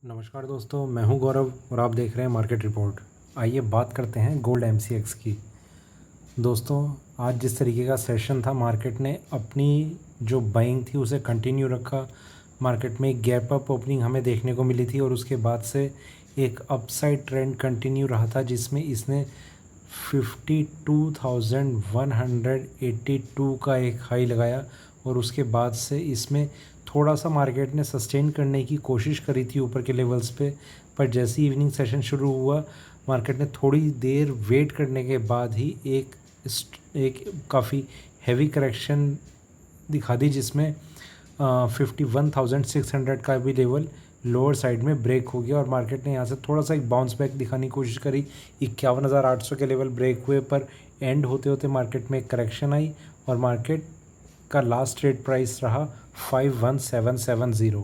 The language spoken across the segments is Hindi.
नमस्कार दोस्तों, मैं हूं गौरव और आप देख रहे हैं मार्केट रिपोर्ट। आइए बात करते हैं गोल्ड एमसीएक्स की। दोस्तों, आज जिस तरीके का सेशन था, मार्केट ने अपनी जो बाइंग थी उसे कंटिन्यू रखा। मार्केट में एक गैप अप ओपनिंग हमें देखने को मिली थी और उसके बाद से एक अपसाइड ट्रेंड कंटिन्यू रहा था, जिसमें इसने 52,182 का एक हाई लगाया और उसके बाद से इसमें थोड़ा सा मार्केट ने सस्टेन करने की कोशिश करी थी ऊपर के लेवल्स पे। पर जैसे ही इवनिंग सेशन शुरू हुआ, मार्केट ने थोड़ी देर वेट करने के बाद ही एक काफ़ी हैवी करेक्शन दिखा दी, जिसमें 51,600 का भी लेवल लोअर साइड में ब्रेक हो गया और मार्केट ने यहाँ से थोड़ा सा एक बाउंस बैक दिखाने की कोशिश करी। 51,800 के लेवल ब्रेक हुए, पर एंड होते होते मार्केट में एक करेक्शन आई और मार्केट का लास्ट ट्रेड प्राइस रहा 51,770।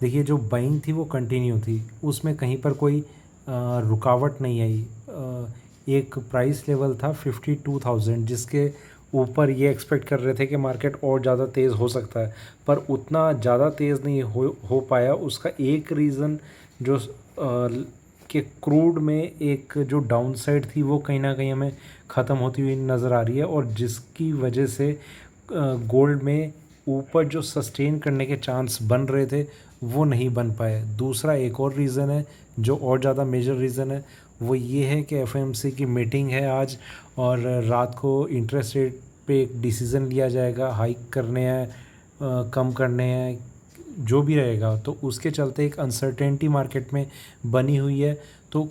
देखिए, जो बाइंग थी वो कंटिन्यू थी, उसमें कहीं पर कोई रुकावट नहीं आई। एक प्राइस लेवल था 52,000, जिसके ऊपर ये एक्सपेक्ट कर रहे थे कि मार्केट और ज़्यादा तेज़ हो सकता है, पर उतना ज़्यादा तेज़ नहीं हो पाया। उसका एक रीज़न जो कि क्रूड में एक जो डाउन साइड थी वो कहीं ना कहीं हमें ख़त्म होती हुई नज़र आ रही है, और जिसकी वजह से गोल्ड में ऊपर जो सस्टेन करने के चांस बन रहे थे वो नहीं बन पाए। दूसरा एक और रीज़न है, जो और ज़्यादा मेजर रीज़न है, वो ये है कि एफएमसी की मीटिंग है आज, और रात को इंटरेस्ट रेट पे एक डिसीज़न लिया जाएगा। हाइक करने हैं, कम करने हैं, जो भी रहेगा, तो उसके चलते एक अनसर्टेनिटी मार्केट में बनी हुई है। तो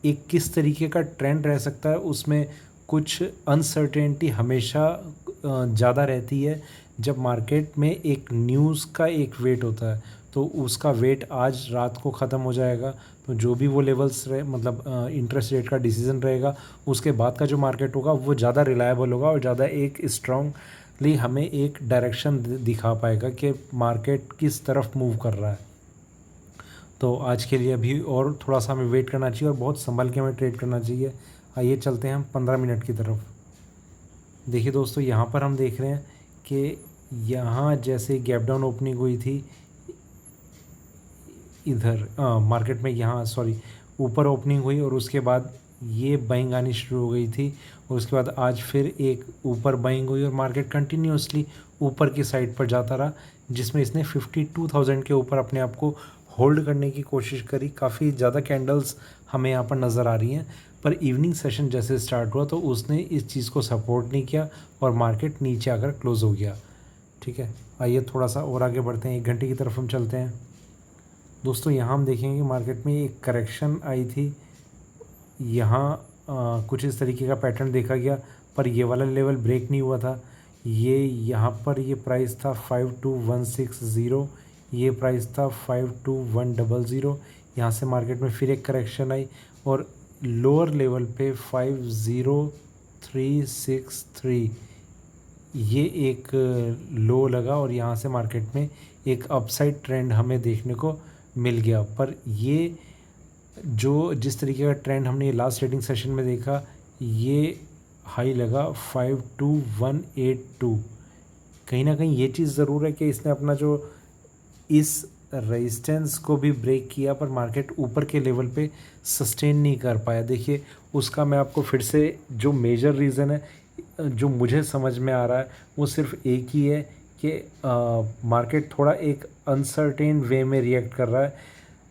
एक किस तरीके का ट्रेंड रह सकता है, उसमें कुछ अनसर्टेनिटी हमेशा ज़्यादा रहती है। जब मार्केट में एक न्यूज़ का एक वेट होता है, तो उसका वेट आज रात को ख़त्म हो जाएगा। तो जो भी वो लेवल्स रहे, मतलब इंटरेस्ट रेट का डिसीज़न रहेगा, उसके बाद का जो मार्केट होगा वो ज़्यादा रिलायबल होगा और ज़्यादा एक स्ट्रॉन्गली हमें एक डायरेक्शन दिखा पाएगा कि मार्केट किस तरफ मूव कर रहा है। तो आज के लिए अभी और थोड़ा सा हमें वेट करना चाहिए और बहुत संभल के हमें ट्रेड करना चाहिए। आइए चलते हैं हम 15 मिनट की तरफ। देखिए दोस्तों, यहाँ पर हम देख रहे हैं कि यहाँ जैसे गैप डाउन ओपनिंग हुई थी इधर मार्केट में, यहाँ सॉरी ऊपर ओपनिंग हुई और उसके बाद ये बाइंग आनी शुरू हो गई थी, और उसके बाद आज फिर एक ऊपर बाइंग हुई और मार्केट कंटिन्यूसली ऊपर की साइड पर जाता रहा, जिसमें इसने 52,000 के ऊपर अपने आप को होल्ड करने की कोशिश करी। काफ़ी ज़्यादा कैंडल्स हमें यहाँ पर नज़र आ रही हैं, पर इवनिंग सेशन जैसे स्टार्ट हुआ तो उसने इस चीज़ को सपोर्ट नहीं किया और मार्केट नीचे आकर क्लोज हो गया। ठीक है, आइए थोड़ा सा और आगे बढ़ते हैं, 1 घंटे की तरफ हम चलते हैं। दोस्तों, यहाँ हम देखेंगे कि मार्केट में एक करेक्शन आई थी। यहाँ कुछ इस तरीके का पैटर्न देखा गया, पर ये वाला लेवल ब्रेक नहीं हुआ था। ये यहाँ पर ये प्राइस था 52,160, ये प्राइस था 52,100। यहाँ से मार्केट में फिर एक करेक्शन आई और लोअर लेवल पे 50,363 ये एक लो लगा और यहाँ से मार्केट में एक अपसाइड ट्रेंड हमें देखने को मिल गया। पर ये जो जिस तरीके का ट्रेंड हमने लास्ट ट्रेडिंग सेशन में देखा, ये हाई लगा 52,182। कहीं ना कहीं ये चीज़ ज़रूर है कि इसने अपना जो इस रेजिस्टेंस को भी ब्रेक किया, पर मार्केट ऊपर के लेवल पे सस्टेन नहीं कर पाया। देखिए, उसका मैं आपको फिर से जो मेजर रीज़न है, जो मुझे समझ में आ रहा है, वो सिर्फ एक ही है कि मार्केट थोड़ा एक अनसर्टेन वे में रिएक्ट कर रहा है।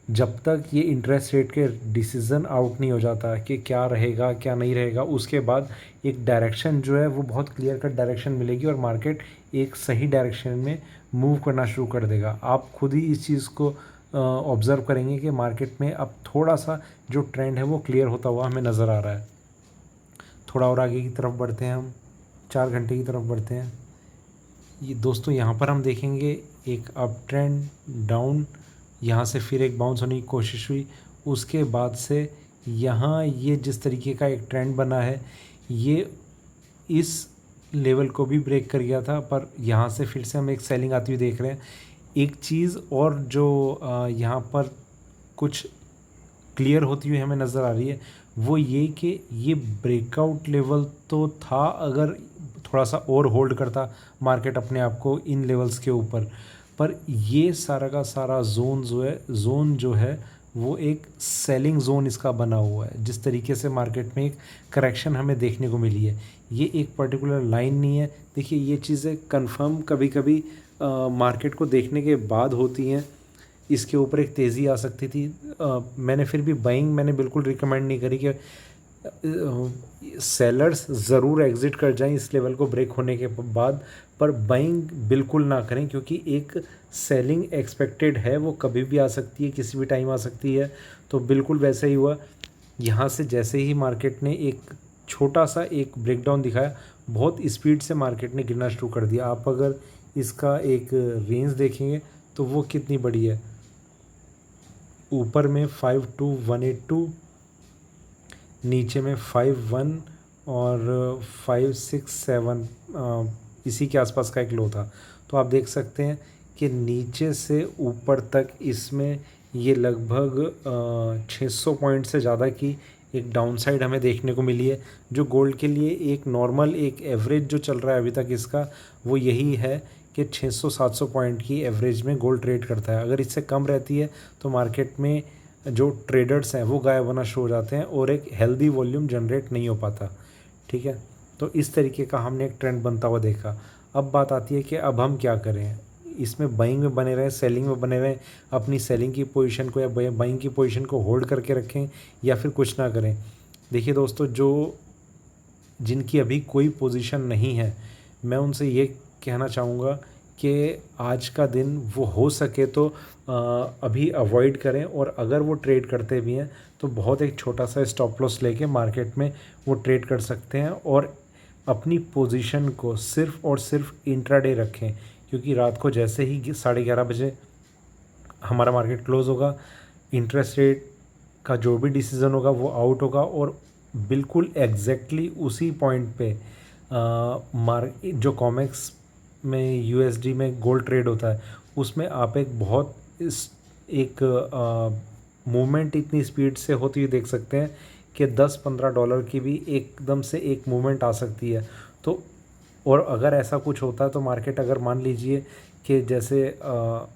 जब तक ये इंटरेस्ट रेट के डिसीज़न आउट नहीं हो जाता कि क्या रहेगा क्या नहीं रहेगा, उसके बाद एक डायरेक्शन जो है वो बहुत क्लियर कट डायरेक्शन मिलेगी और मार्केट एक सही डायरेक्शन में मूव करना शुरू कर देगा। आप खुद ही इस चीज़ को ऑब्ज़र्व करेंगे कि मार्केट में अब थोड़ा सा जो ट्रेंड है वो क्लियर होता हुआ हमें नज़र आ रहा है। थोड़ा और आगे की तरफ बढ़ते हैं, हम 4 घंटे की तरफ बढ़ते हैं। ये दोस्तों, यहाँ पर हम देखेंगे एक अप ट्रेंड डाउन, यहाँ से फिर एक बाउंस होने की कोशिश हुई। उसके बाद से यहाँ ये जिस तरीके का एक ट्रेंड बना है, ये इस लेवल को भी ब्रेक कर गया था, पर यहाँ से फिर से हम एक सेलिंग आती हुई देख रहे हैं। एक चीज़ और जो यहाँ पर कुछ क्लियर होती हुई हमें नज़र आ रही है, वो ये कि ये ब्रेकआउट लेवल तो था, अगर थोड़ा सा और होल्ड करता मार्केट अपने आप को इन लेवल्स के ऊपर, पर ये सारा का सारा जोन जो है वो एक सेलिंग जोन इसका बना हुआ है। जिस तरीके से मार्केट में एक करेक्शन हमें देखने को मिली है, ये एक पर्टिकुलर लाइन नहीं है। देखिए ये चीज़ें कंफर्म कभी कभी मार्केट को देखने के बाद होती हैं। इसके ऊपर एक तेज़ी आ सकती थी। मैंने फिर भी बाइंग मैंने बिल्कुल रिकमेंड नहीं करी कि सेलर्स ज़रूर एग्ज़िट कर जाएं इस लेवल को ब्रेक होने के बाद, पर बाइंग बिल्कुल ना करें, क्योंकि एक सेलिंग एक्सपेक्टेड है, वो कभी भी आ सकती है, किसी भी टाइम आ सकती है। तो बिल्कुल वैसा ही हुआ। यहाँ से जैसे ही मार्केट ने एक छोटा सा एक ब्रेकडाउन दिखाया, बहुत स्पीड से मार्केट ने गिरना शुरू कर दिया। आप अगर इसका एक रेंज देखेंगे तो वो कितनी बड़ी है, ऊपर में 52182, नीचे में 51 और 567 इसी के आसपास का एक लो था। तो आप देख सकते हैं कि नीचे से ऊपर तक इसमें ये लगभग 600 पॉइंट से ज़्यादा की एक डाउनसाइड हमें देखने को मिली है। जो गोल्ड के लिए एक नॉर्मल एक एवरेज जो चल रहा है अभी तक इसका, वो यही है कि 600-700 पॉइंट की एवरेज में गोल्ड ट्रेड करता है। अगर इससे कम रहती है तो मार्केट में जो ट्रेडर्स हैं वो गायब होना शुरू हो जाते हैं और एक हेल्दी वॉल्यूम जनरेट नहीं हो पाता। ठीक है, तो इस तरीके का हमने एक ट्रेंड बनता हुआ देखा। अब बात आती है कि अब हम क्या करें, इसमें बाइंग में बने रहें, सेलिंग में बने रहें, अपनी सेलिंग की पोजीशन को या बाइंग की पोजीशन को होल्ड करके रखें, या फिर कुछ ना करें। देखिए दोस्तों, जो जिनकी अभी कोई पोजीशन नहीं है, मैं उनसे ये कहना चाहूँगा कि आज का दिन वो हो सके तो अभी अवॉइड करें, और अगर वो ट्रेड करते भी हैं तो बहुत एक छोटा सा स्टॉप लॉस लेके मार्केट में वो ट्रेड कर सकते हैं, और अपनी पोजीशन को सिर्फ़ और सिर्फ इंट्राडे रखें। क्योंकि रात को जैसे ही 11:30 बजे हमारा मार्केट क्लोज़ होगा, इंटरेस्ट रेट का जो भी डिसीज़न होगा वो आउट होगा, और बिल्कुल एग्जैक्टली उसी पॉइंट पे जो कॉमेक्स में यूएसडी में गोल्ड ट्रेड होता है, उसमें आप एक बहुत एक मूवमेंट इतनी स्पीड से होती हुई देख सकते हैं कि $10-15 की भी एकदम से एक मूवमेंट आ सकती है। तो और अगर ऐसा कुछ होता है तो मार्केट अगर मान लीजिए कि जैसे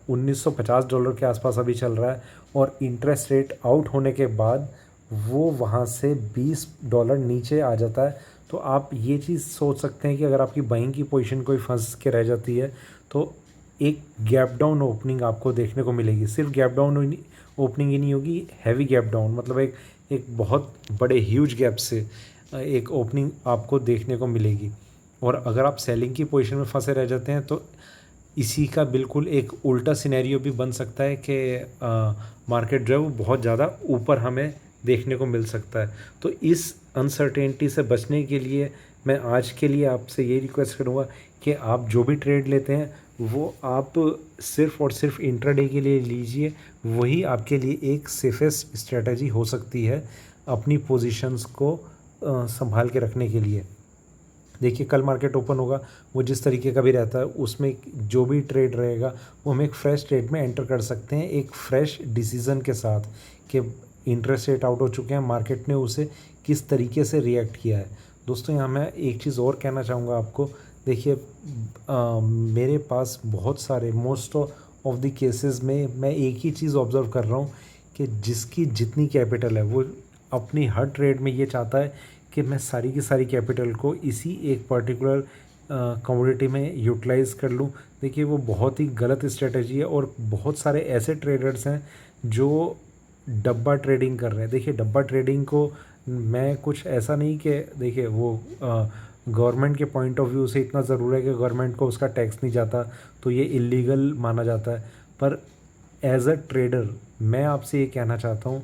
$1950 के आसपास अभी चल रहा है, और इंटरेस्ट रेट आउट होने के बाद वो वहाँ से $20 नीचे आ जाता है, तो आप ये चीज़ सोच सकते हैं कि अगर आपकी बाइंग की पोजीशन कोई फंस के रह जाती है तो एक गैप डाउन ओपनिंग आपको देखने को मिलेगी। सिर्फ गैप डाउन ओपनिंग ही नहीं होगी, हैवी गैप डाउन, मतलब एक बहुत बड़े ह्यूज गैप से एक ओपनिंग आपको देखने को मिलेगी। और अगर आप सेलिंग की पोजीशन में फंसे रह जाते हैं तो इसी का बिल्कुल एक उल्टा सिनेरियो भी बन सकता है कि मार्केट जो है वो बहुत ज़्यादा ऊपर हमें देखने को मिल सकता है। तो इस अनसर्टेनिटी से बचने के लिए मैं आज के लिए आपसे ये रिक्वेस्ट करूँगा कि आप जो भी ट्रेड लेते हैं वो आप सिर्फ़ और सिर्फ इंट्राडे के लिए लीजिए, वही आपके लिए एक सेफेस्ट स्ट्रेटजी हो सकती है अपनी पोजीशंस को संभाल के रखने के लिए। देखिए कल मार्केट ओपन होगा, वो जिस तरीके का भी रहता है उसमें जो भी ट्रेड रहेगा वो हम एक फ़्रेश ट्रेड में एंटर कर सकते हैं, एक फ़्रेश डिसीज़न के साथ कि इंटरेस्ट रेट आउट हो चुके हैं, मार्केट ने उसे किस तरीके से रिएक्ट किया है। दोस्तों यहाँ मैं एक चीज़ और कहना चाहूँगा आपको। देखिए मेरे पास बहुत सारे मोस्ट ऑफ द केसेस में मैं एक ही चीज़ ऑब्ज़र्व कर रहा हूँ कि जिसकी जितनी कैपिटल है वो अपनी हर ट्रेड में ये चाहता है कि मैं सारी की सारी कैपिटल को इसी एक पर्टिकुलर कमोडिटी में यूटिलाइज़ कर लूँ। देखिए वो बहुत ही गलत स्ट्रेटजी है, और बहुत सारे ऐसे ट्रेडर्स हैं जो डब्बा ट्रेडिंग कर रहे हैं। देखिए डब्बा ट्रेडिंग को मैं कुछ ऐसा नहीं कि देखिए वो गवर्नमेंट के पॉइंट ऑफ व्यू से इतना ज़रूर है कि गवर्नमेंट को उसका टैक्स नहीं जाता तो ये इलीगल माना जाता है, पर एज अ ट्रेडर मैं आपसे ये कहना चाहता हूँ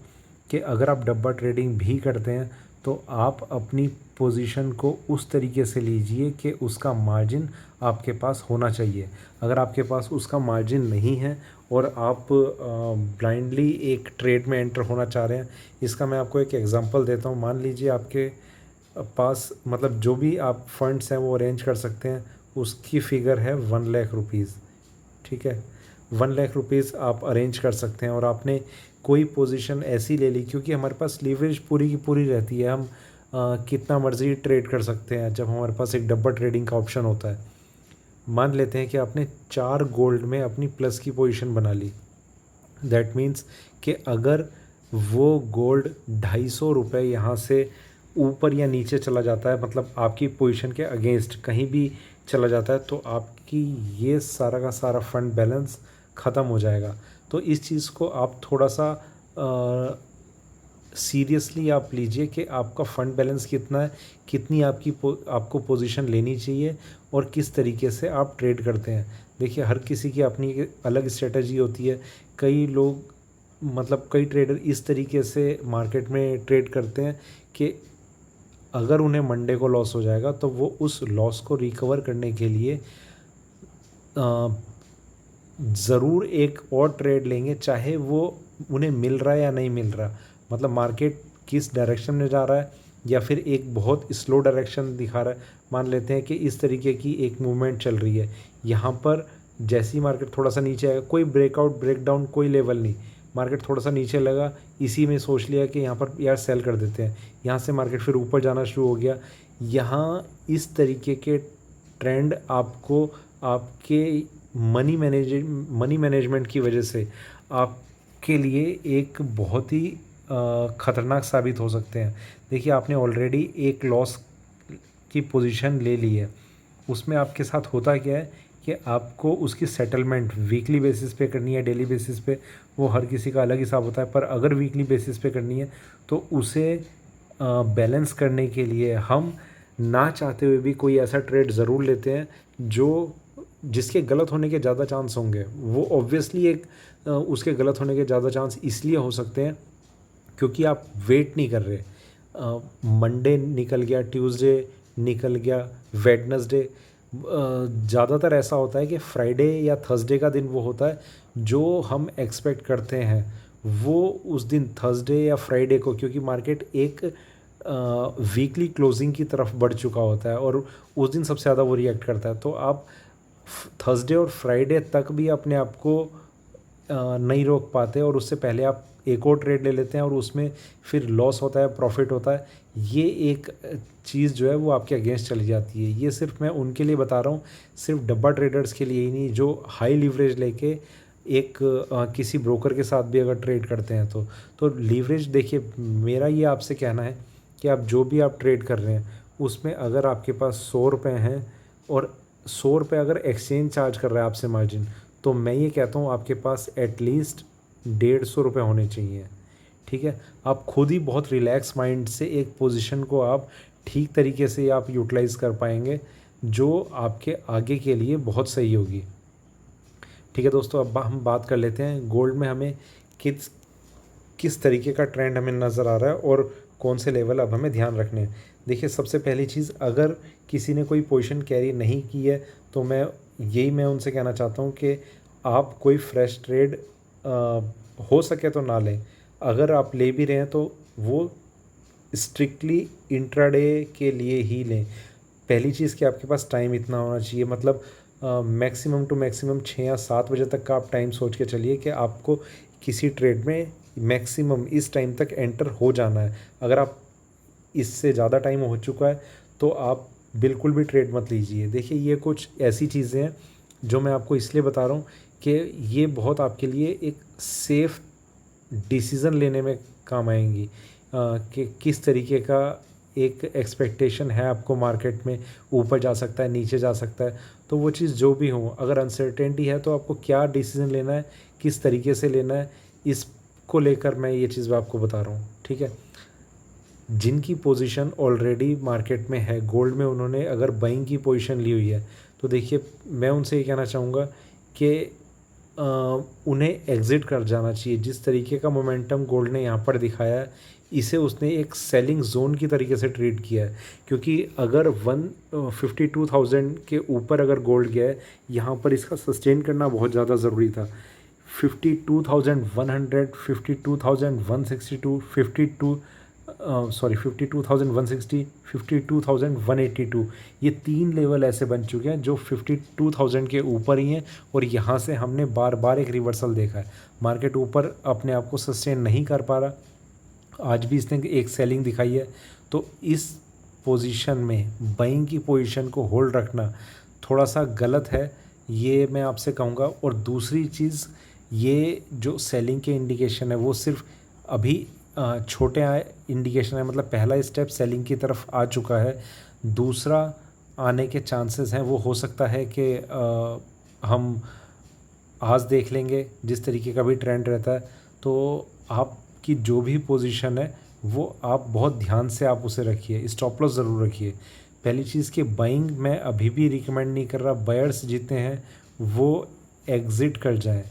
कि अगर आप डब्बा ट्रेडिंग भी करते हैं तो आप अपनी पोजीशन को उस तरीके से लीजिए कि उसका मार्जिन आपके पास होना चाहिए। अगर आपके पास उसका मार्जिन नहीं है और आप ब्लाइंडली एक ट्रेड में एंटर होना चाह रहे हैं, इसका मैं आपको एक एग्जांपल देता हूँ। मान लीजिए आपके पास मतलब जो भी आप फंड्स हैं वो अरेंज कर सकते हैं, उसकी फ़िगर है 1 लाख रुपीज़। ठीक है, 1 लाख रुपीज़ आप अरेंज कर सकते हैं, और आपने कोई पोजीशन ऐसी ले ली, क्योंकि हमारे पास लीवरेज पूरी की पूरी रहती है, हम कितना मर्जी ट्रेड कर सकते हैं जब हमारे पास एक डब्बा ट्रेडिंग का ऑप्शन होता है। मान लेते हैं कि आपने 4 गोल्ड में अपनी प्लस की पोजीशन बना ली। दैट मीन्स कि अगर वो गोल्ड 250 रुपये यहाँ से ऊपर या नीचे चला जाता है, मतलब आपकी पोजीशन के अगेंस्ट कहीं भी चला जाता है, तो आपकी ये सारा का सारा फंड बैलेंस ख़त्म हो जाएगा। तो इस चीज़ को आप थोड़ा सा सीरियसली आप लीजिए कि आपका फ़ंड बैलेंस कितना है, कितनी आपको पोजीशन लेनी चाहिए और किस तरीके से आप ट्रेड करते हैं। देखिए, हर किसी की अपनी एक अलग स्ट्रेटजी होती है। कई लोग, मतलब कई ट्रेडर इस तरीके से मार्केट में ट्रेड करते हैं कि अगर उन्हें मंडे को लॉस हो जाएगा तो वो उस लॉस को रिकवर करने के लिए ज़रूर एक और ट्रेड लेंगे, चाहे वो उन्हें मिल रहा है या नहीं मिल रहा। मतलब मार्केट किस डायरेक्शन में जा रहा है या फिर एक बहुत स्लो डायरेक्शन दिखा रहा है। मान लेते हैं कि इस तरीके की एक मूवमेंट चल रही है, यहाँ पर जैसी मार्केट थोड़ा सा नीचे आएगा, कोई ब्रेकआउट ब्रेकडाउन कोई लेवल नहीं, मार्केट थोड़ा सा नीचे लगा, इसी में सोच लिया कि यहाँ पर यार सेल कर देते हैं, यहाँ से मार्केट फिर ऊपर जाना शुरू हो गया। यहाँ इस तरीके के ट्रेंड आपको आपके मनी मैनेजमेंट की वजह से आपके लिए एक बहुत ही ख़तरनाक साबित हो सकते हैं। देखिए, आपने ऑलरेडी एक लॉस की पोजीशन ले ली है, उसमें आपके साथ होता क्या है कि आपको उसकी सेटलमेंट वीकली बेसिस पे करनी है, डेली बेसिस पे, वो हर किसी का अलग हिसाब होता है। पर अगर वीकली बेसिस पे करनी है तो उसे बैलेंस करने के लिए हम ना चाहते हुए भी कोई ऐसा ट्रेड ज़रूर लेते हैं जिसके गलत होने के ज़्यादा चांस होंगे। वो ऑब्वियसली उसके गलत होने के ज़्यादा चांस इसलिए हो सकते हैं क्योंकि आप वेट नहीं कर रहे। मंडे निकल गया, ट्यूसडे निकल गया, वेडनेसडे, ज़्यादातर ऐसा होता है कि फ्राइडे या थर्सडे का दिन वो होता है जो हम एक्सपेक्ट करते हैं, वो उस दिन थर्सडे या फ्राइडे को, क्योंकि मार्केट एक वीकली क्लोजिंग की तरफ बढ़ चुका होता है और उस दिन सबसे ज़्यादा वो रिएक्ट करता है। तो आप थर्सडे और फ्राइडे तक भी अपने आप को नहीं रोक पाते और उससे पहले आप एक और ट्रेड ले लेते हैं और उसमें फिर लॉस होता है, प्रॉफिट होता है। ये एक चीज़ जो है वो आपके अगेंस्ट चली जाती है। ये सिर्फ मैं उनके लिए बता रहा हूँ, सिर्फ डब्बा ट्रेडर्स के लिए ही नहीं, जो हाई लीवरेज लेके एक किसी ब्रोकर के साथ भी अगर ट्रेड करते हैं तो लीवरेज, देखिए मेरा ये आपसे कहना है कि आप जो भी आप ट्रेड कर रहे हैं उसमें अगर आपके पास 100 रुपये हैं और 100 रुपये अगर एक्सचेंज चार्ज कर रहा है आपसे मार्जिन, तो मैं ये कहता हूँ आपके पास एटलीस्ट 150 रुपये होने चाहिए। ठीक है, आप खुद ही बहुत रिलैक्स माइंड से एक पोजीशन को आप ठीक तरीके से आप यूटिलाइज़ कर पाएंगे, जो आपके आगे के लिए बहुत सही होगी। ठीक है दोस्तों, अब हम बात कर लेते हैं गोल्ड में हमें किस तरीके का ट्रेंड हमें नज़र आ रहा है और कौन से लेवल अब हमें ध्यान रखने हैं। देखिए, सबसे पहली चीज़, अगर किसी ने कोई पोजीशन कैरी नहीं की है तो मैं उनसे कहना चाहता हूँ कि आप कोई फ्रेश ट्रेड हो सके तो ना लें। अगर आप ले भी रहे हैं तो वो स्ट्रिक्टली इंट्राडे के लिए ही लें। पहली चीज़ कि आपके पास टाइम इतना होना चाहिए, मतलब मैक्सिमम टू मैक्सिमम 6 या 7 बजे तक का आप टाइम सोच के चलिए कि आपको किसी ट्रेड में मैक्सिमम इस टाइम तक एंटर हो जाना है। अगर आप इससे ज़्यादा टाइम हो चुका है तो आप बिल्कुल भी ट्रेड मत लीजिए। देखिए, ये कुछ ऐसी चीज़ें हैं जो मैं आपको इसलिए बता रहा हूँ कि ये बहुत आपके लिए एक सेफ़ डिसीज़न लेने में काम आएंगी कि किस तरीके का एक एक्सपेक्टेशन है आपको मार्केट में, ऊपर जा सकता है, नीचे जा सकता है। तो वो चीज़ जो भी हो, अगर अनसर्टेनिटी है तो आपको क्या डिसीज़न लेना है, किस तरीके से लेना है, इसको लेकर मैं ये चीज़ आपको बता रहा हूँ। ठीक है, जिनकी पोजीशन ऑलरेडी मार्केट में है गोल्ड में, उन्होंने अगर बाइंग की पोजीशन ली हुई है तो देखिए, मैं उनसे ये कहना चाहूँगा कि उन्हें एग्ज़िट कर जाना चाहिए। जिस तरीके का मोमेंटम गोल्ड ने यहाँ पर दिखाया है, इसे उसने एक सेलिंग जोन की तरीके से ट्रीट किया है, क्योंकि अगर 52,000 के ऊपर अगर गोल्ड गया है, यहाँ पर इसका सस्टेन करना बहुत ज़्यादा ज़रूरी था। 52,100, 52,162, 52,160, 52,182, ये 3 लेवल ऐसे बन चुके हैं जो 52,000 के ऊपर ही हैं और यहाँ से हमने बार बार एक रिवर्सल देखा है। मार्केट ऊपर अपने आप को सस्टेन नहीं कर पा रहा, आज भी इसने एक सेलिंग दिखाई है। तो इस पोजीशन में बाइंग की पोजीशन को होल्ड रखना थोड़ा सा गलत है, ये मैं आपसे कहूँगा। और दूसरी चीज़, ये जो सेलिंग के इंडिकेशन है वो सिर्फ अभी छोटे इंडिकेशन है, मतलब पहला स्टेप सेलिंग की तरफ आ चुका है। दूसरा आने के चांसेस हैं, वो हो सकता है कि हम आज देख लेंगे जिस तरीके का भी ट्रेंड रहता है। तो आपकी जो भी पोजीशन है वो आप बहुत ध्यान से आप उसे रखिए, स्टॉप लॉस ज़रूर रखिए। पहली चीज़ कि बाइंग मैं अभी भी रिकमेंड नहीं कर रहा, बायर्स जितने हैं वो एग्ज़िट कर जाएं,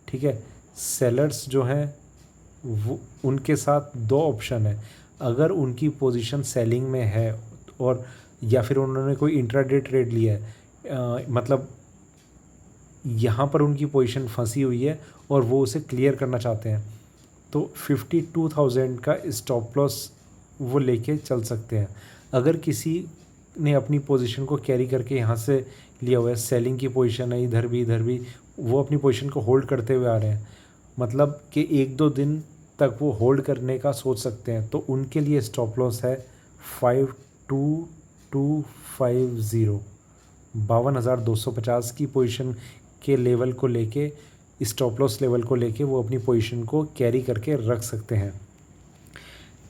ठीक है। सेलर्स जो हैं वो, उनके साथ दो ऑप्शन है। अगर उनकी पोजीशन सेलिंग में है और या फिर उन्होंने कोई इंट्राडे ट्रेड लिया है, मतलब यहाँ पर उनकी पोजीशन फंसी हुई है और वो उसे क्लियर करना चाहते हैं, तो 52,000 का स्टॉप लॉस वो लेके चल सकते हैं। अगर किसी ने अपनी पोजीशन को कैरी करके यहाँ से लिया हुआ है, सेलिंग की पोजीशन है, इधर भी वो अपनी पोजीशन को होल्ड करते हुए आ रहे हैं, मतलब कि 1-2 दिन तक वो होल्ड करने का सोच सकते हैं, तो उनके लिए स्टॉप लॉस है 52,250, 52,250 की पोजीशन के लेवल को लेके, स्टॉप लॉस लेवल को लेके वो अपनी पोजीशन को कैरी करके रख सकते हैं।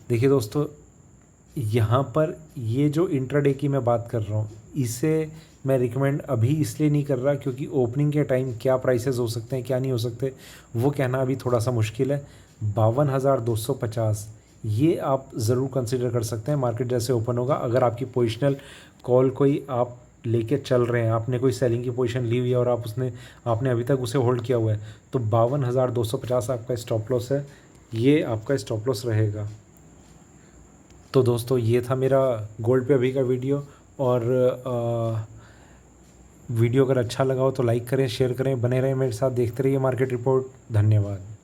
देखिए दोस्तों, यहाँ पर ये जो इंट्राडे की मैं बात कर रहा हूँ, इसे मैं रिकमेंड अभी इसलिए नहीं कर रहा क्योंकि ओपनिंग के टाइम क्या प्राइसेस हो सकते हैं क्या नहीं हो सकते वो कहना अभी थोड़ा सा मुश्किल है। 52,250 ये आप ज़रूर कंसिडर कर सकते हैं मार्केट जैसे ओपन होगा। अगर आपकी पोजिशनल कॉल कोई आप लेके चल रहे हैं, आपने कोई सेलिंग की पोजीशन ली हुई है और आपने अभी तक उसे होल्ड किया हुआ है, तो 52,250 आपका स्टॉप लॉस है, ये आपका स्टॉप लॉस रहेगा। तो दोस्तों, ये था मेरा गोल्ड पे अभी का वीडियो। और वीडियो अगर अच्छा लगा हो तो लाइक करें, शेयर करें, बने रहें मेरे साथ, देखते रहिए मार्केट रिपोर्ट। धन्यवाद।